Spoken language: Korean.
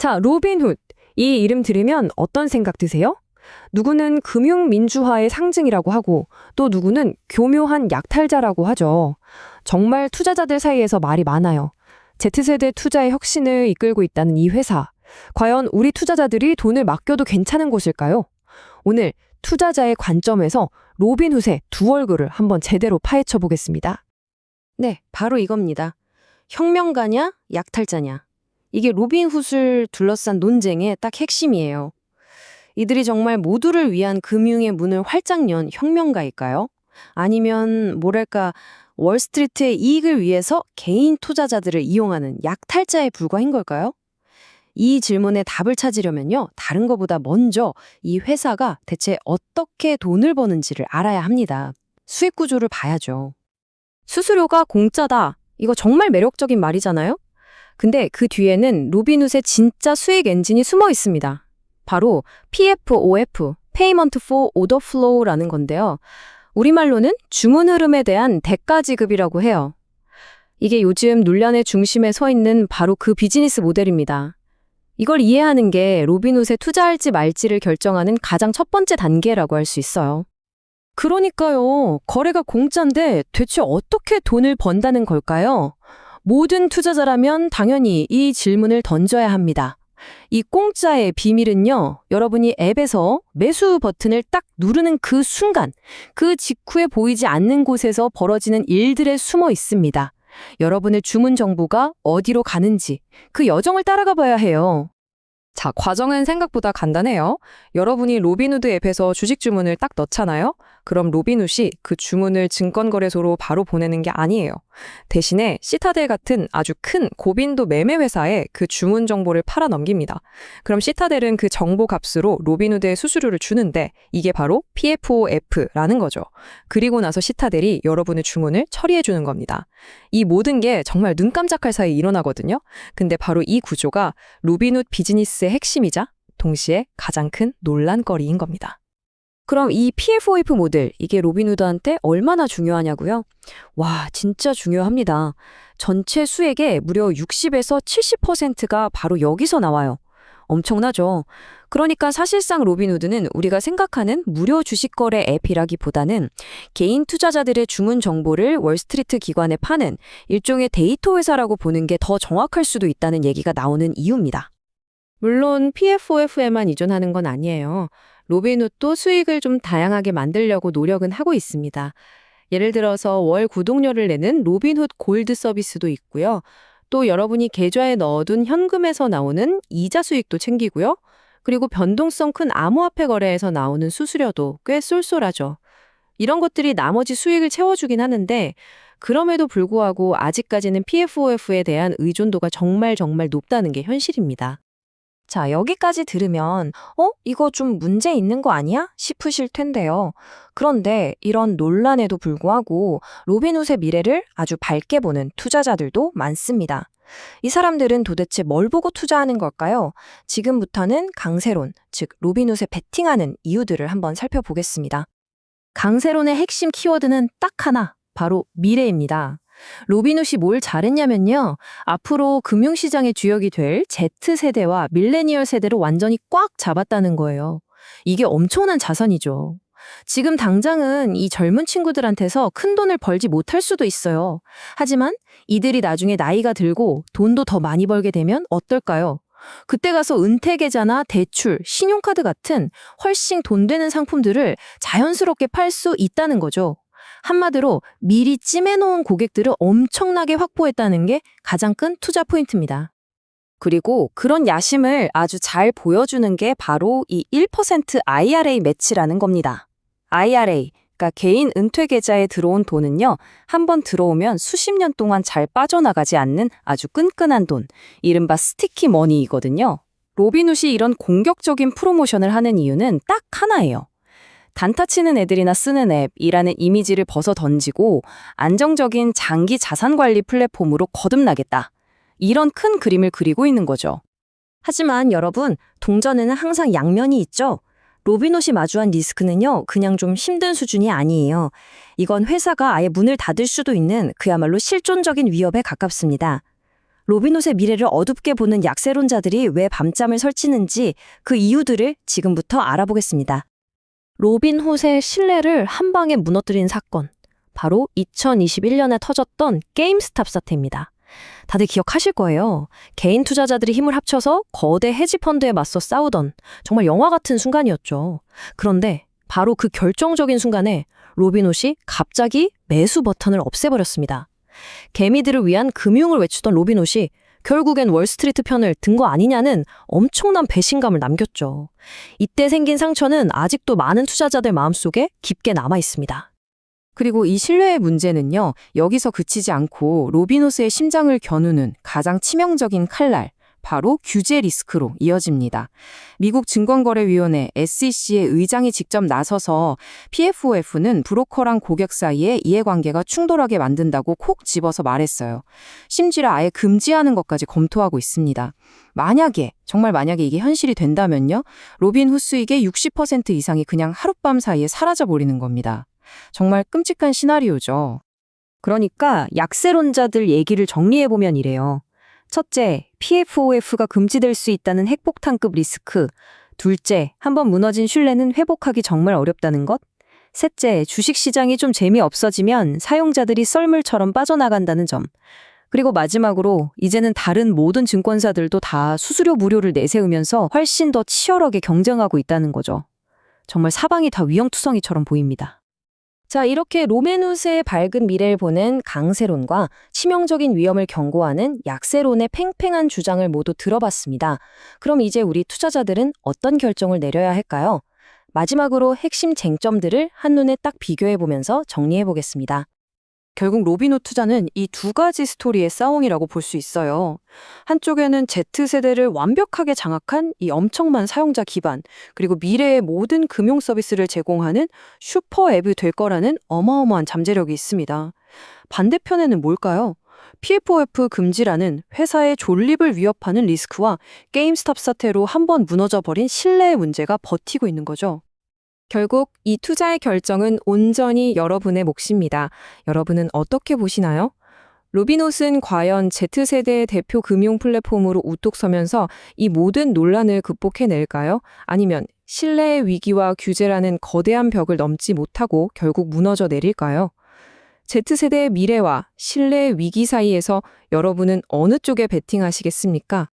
자, 로빈훗. 이 이름 들으면 어떤 생각 드세요? 누구는 금융민주화의 상징이라고 하고 또 누구는 교묘한 약탈자라고 하죠. 정말 투자자들 사이에서 말이 많아요. Z세대 투자의 혁신을 이끌고 있다는 이 회사. 과연 우리 투자자들이 돈을 맡겨도 괜찮은 곳일까요? 오늘 투자자의 관점에서 로빈훗의 두 얼굴을 한번 제대로 파헤쳐 보겠습니다. 네, 바로 이겁니다. 혁명가냐, 약탈자냐. 이게 로빈훗을 둘러싼 논쟁의 딱 핵심이에요. 이들이 정말 모두를 위한 금융의 문을 활짝 연 혁명가일까요? 아니면 뭐랄까 월스트리트의 이익을 위해서 개인 투자자들을 이용하는 약탈자에 불과한 걸까요? 이 질문에 답을 찾으려면요. 다른 것보다 먼저 이 회사가 대체 어떻게 돈을 버는지를 알아야 합니다. 수익 구조를 봐야죠. 수수료가 공짜다. 이거 정말 매력적인 말이잖아요? 근데 그 뒤에는 로빈훗의 진짜 수익 엔진이 숨어 있습니다. 바로 PFOF, Payment for Order Flow라는 건데요. 우리말로는 주문 흐름에 대한 대가 지급이라고 해요. 이게 요즘 논란의 중심에 서 있는 바로 그 비즈니스 모델입니다. 이걸 이해하는 게 로빈훗에 투자할지 말지를 결정하는 가장 첫 번째 단계라고 할 수 있어요. 그러니까요. 거래가 공짜인데 대체 어떻게 돈을 번다는 걸까요? 모든 투자자라면 당연히 이 질문을 던져야 합니다. 이 공짜의 비밀은요, 여러분이 앱에서 매수 버튼을 딱 누르는 그 순간, 그 직후에 보이지 않는 곳에서 벌어지는 일들에 숨어 있습니다. 여러분의 주문 정보가 어디로 가는지 그 여정을 따라가 봐야 해요. 자, 과정은 생각보다 간단해요. 여러분이 로빈훗 앱에서 주식 주문을 딱 넣잖아요. 그럼 로빈훗이 그 주문을 증권거래소로 바로 보내는 게 아니에요. 대신에 시타델 같은 아주 큰 고빈도 매매 회사에 그 주문 정보를 팔아 넘깁니다. 그럼 시타델은 그 정보 값으로 로빈훗에 수수료를 주는데 이게 바로 PFOF라는 거죠. 그리고 나서 시타델이 여러분의 주문을 처리해 주는 겁니다. 이 모든 게 정말 눈 깜짝할 사이에 일어나거든요. 근데 바로 이 구조가 로빈훗 비즈니스의 핵심이자 동시에 가장 큰 논란거리인 겁니다. 그럼 이 PFOF 모델, 이게 로빈훗한테 얼마나 중요하냐고요? 와, 진짜 중요합니다. 전체 수익의 무려 60에서 70%가 바로 여기서 나와요. 엄청나죠? 그러니까 사실상 로빈훗은 우리가 생각하는 무료 주식 거래 앱이라기보다는 개인 투자자들의 주문 정보를 월스트리트 기관에 파는 일종의 데이터 회사라고 보는 게 더 정확할 수도 있다는 얘기가 나오는 이유입니다. 물론 PFOF에만 의존하는 건 아니에요. 로빈훗도 수익을 좀 다양하게 만들려고 노력은 하고 있습니다. 예를 들어서 월 구독료를 내는 로빈훗 골드 서비스도 있고요. 또 여러분이 계좌에 넣어둔 현금에서 나오는 이자 수익도 챙기고요. 그리고 변동성 큰 암호화폐 거래에서 나오는 수수료도 꽤 쏠쏠하죠. 이런 것들이 나머지 수익을 채워주긴 하는데 그럼에도 불구하고 아직까지는 PFOF에 대한 의존도가 정말 높다는 게 현실입니다. 자, 여기까지 들으면 이거 좀 문제 있는 거 아니야? 싶으실 텐데요. 그런데 이런 논란에도 불구하고 로빈훗의 미래를 아주 밝게 보는 투자자들도 많습니다. 이 사람들은 도대체 뭘 보고 투자하는 걸까요? 지금부터는 강세론, 즉 로빈훗에 베팅하는 이유들을 한번 살펴보겠습니다. 강세론의 핵심 키워드는 딱 하나, 바로 미래입니다. 로빈훗이 뭘 잘했냐면요. 앞으로 금융시장의 주역이 될 Z세대와 밀레니얼 세대를 완전히 꽉 잡았다는 거예요. 이게 엄청난 자산이죠. 지금 당장은 이 젊은 친구들한테서 큰 돈을 벌지 못할 수도 있어요. 하지만 이들이 나중에 나이가 들고 돈도 더 많이 벌게 되면 어떨까요? 그때 가서 은퇴계좌나 대출, 신용카드 같은 훨씬 돈 되는 상품들을 자연스럽게 팔 수 있다는 거죠. 한마디로 미리 찜해놓은 고객들을 엄청나게 확보했다는 게 가장 큰 투자 포인트입니다. 그리고 그런 야심을 아주 잘 보여주는 게 바로 이 1% IRA 매치라는 겁니다. IRA, 그러니까 개인 은퇴 계좌에 들어온 돈은요, 한번 들어오면 수십 년 동안 잘 빠져나가지 않는 아주 끈끈한 돈, 이른바 스티키 머니이거든요. 로빈훗이 이런 공격적인 프로모션을 하는 이유는 딱 하나예요. 단타 치는 애들이나 쓰는 앱이라는 이미지를 벗어 던지고 안정적인 장기 자산 관리 플랫폼으로 거듭나겠다. 이런 큰 그림을 그리고 있는 거죠. 하지만 여러분, 동전에는 항상 양면이 있죠? 로빈훗이 마주한 리스크는요, 그냥 좀 힘든 수준이 아니에요. 이건 회사가 아예 문을 닫을 수도 있는 그야말로 실존적인 위협에 가깝습니다. 로빈훗의 미래를 어둡게 보는 약세론자들이 왜 밤잠을 설치는지 그 이유들을 지금부터 알아보겠습니다. 로빈훗의 신뢰를 한 방에 무너뜨린 사건. 바로 2021년에 터졌던 게임스탑 사태입니다. 다들 기억하실 거예요. 개인 투자자들이 힘을 합쳐서 거대 헤지펀드에 맞서 싸우던 정말 영화 같은 순간이었죠. 그런데 바로 그 결정적인 순간에 로빈훗이 갑자기 매수 버튼을 없애버렸습니다. 개미들을 위한 금융을 외치던 로빈훗이 결국엔 월스트리트 편을 든 거 아니냐는 엄청난 배신감을 남겼죠. 이때 생긴 상처는 아직도 많은 투자자들 마음속에 깊게 남아 있습니다. 그리고 이 신뢰의 문제는요, 여기서 그치지 않고 로빈훗의 심장을 겨누는 가장 치명적인 칼날, 바로 규제 리스크로 이어집니다. 미국 증권거래위원회 SEC의 의장이 직접 나서서 PFOF는 브로커랑 고객 사이에 이해관계가 충돌하게 만든다고 콕 집어서 말했어요. 심지어 아예 금지하는 것까지 검토하고 있습니다. 정말 만약에 이게 현실이 된다면요, 로빈훗 수익의 60% 이상이 그냥 하룻밤 사이에 사라져버리는 겁니다. 정말 끔찍한 시나리오죠. 그러니까 약세론자들 얘기를 정리해보면 이래요. 첫째, PFOF가 금지될 수 있다는 핵폭탄급 리스크. 둘째, 한번 무너진 신뢰는 회복하기 정말 어렵다는 것. 셋째, 주식시장이 좀 재미없어지면 사용자들이 썰물처럼 빠져나간다는 점. 그리고 마지막으로 이제는 다른 모든 증권사들도 다 수수료 무료를 내세우면서 훨씬 더 치열하게 경쟁하고 있다는 거죠. 정말 사방이 다 위험투성이처럼 보입니다. 자, 이렇게 로빈훗의 밝은 미래를 보는 강세론과 치명적인 위험을 경고하는 약세론의 팽팽한 주장을 모두 들어봤습니다. 그럼 이제 우리 투자자들은 어떤 결정을 내려야 할까요? 마지막으로 핵심 쟁점들을 한눈에 딱 비교해보면서 정리해보겠습니다. 결국 로빈훗 투자는 이 두 가지 스토리의 싸움이라고 볼 수 있어요. 한쪽에는 Z세대를 완벽하게 장악한 이 엄청난 사용자 기반, 그리고 미래의 모든 금융 서비스를 제공하는 슈퍼 앱이 될 거라는 어마어마한 잠재력이 있습니다. 반대편에는 뭘까요? PFOF 금지라는 회사의 존립을 위협하는 리스크와 게임스탑 사태로 한번 무너져버린 신뢰의 문제가 버티고 있는 거죠. 결국 이 투자의 결정은 온전히 여러분의 몫입니다. 여러분은 어떻게 보시나요? 로빈훗은 과연 Z세대의 대표 금융 플랫폼으로 우뚝 서면서 이 모든 논란을 극복해낼까요? 아니면 신뢰의 위기와 규제라는 거대한 벽을 넘지 못하고 결국 무너져 내릴까요? Z세대의 미래와 신뢰의 위기 사이에서 여러분은 어느 쪽에 베팅하시겠습니까?